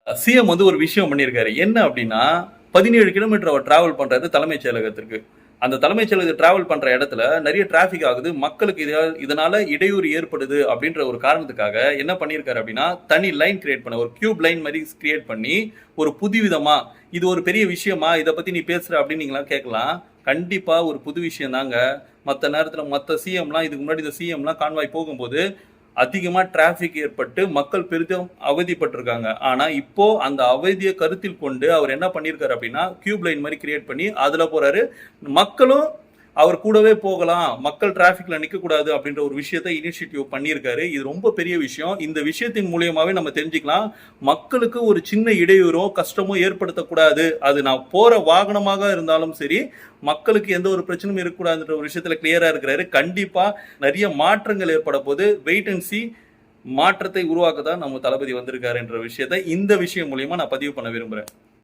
CM வந்து ஒரு விஷயம் பண்ணியிருக்காரு. என்ன அப்படின்னா, 17 கிலோமீட்டர் அவர் டிராவல் பண்றாரு தலைமைச் செயலகத்திற்கு. அந்த தலைமைச் செயலகத்துக்கு டிராவல் பண்ற இடத்துல நெறைய டிராஃபிக் ஆகுது. மக்களுக்கு இதனால இடையூறு ஏற்படுது அப்படின்ற ஒரு காரணத்துக்காக என்ன பண்ணியிருக்காரு அப்படின்னா, தனி லைன் கிரியேட் பண்ண ஒரு கியூப் லைன் மாரி கிரியேட் பண்ணி, ஒரு புதுவிதமா, இது ஒரு பெரிய விஷயமா? இத பத்தி நீ பேசுற அப்படின்னு நீங்கலாம் கேட்கலாம். கண்டிப்பா ஒரு புது விஷயம் தாங்க. மத்த நேரத்துல மத்த சிஎம்லாம் இதுக்கு முன்னாடி இந்த சிஎம்லாம் கான்வாய் போகும்போது அதிகமா டிராபிக் ஏற்பட்டு மக்கள் பெரிதும் அவதிப்பட்டிருக்காங்க. ஆனா இப்போ அந்த அவதியை கருத்தில் கொண்டு அவர் என்ன பண்ணியிருக்காரு அப்படின்னா, கியூப் லைன் மாதிரி கிரியேட் பண்ணி அதுல போறாரு. மக்களும் அவர் கூடவே போகலாம், மக்கள் டிராபிக்ல நிக்க கூடாது அப்படின்ற ஒரு விஷயத்தை இனிஷியேட்டிவ் பண்ணியிருக்காரு. இது ரொம்ப பெரிய விஷயம். இந்த விஷயத்தின் மூலியமாவே நம்ம தெரிஞ்சுக்கலாம், மக்களுக்கு ஒரு சின்ன இடையூறோ கஷ்டமோ ஏற்படுத்தக்கூடாது. அது நான் போற வாகனமாக இருந்தாலும் சரி, மக்களுக்கு எந்த ஒரு பிரச்சனையும் இருக்கக்கூடாதுன்ற ஒரு விஷயத்துல கிளியரா இருக்கிறாரு. கண்டிப்பா நிறைய மாற்றங்கள் ஏற்பட போது. Wait and see. மாற்றத்தை உருவாக்க தான் நம்ம தளபதி வந்திருக்காரு என்ற விஷயத்தை இந்த விஷயம் மூலியமா நான் பதிவு பண்ண விரும்புறேன்.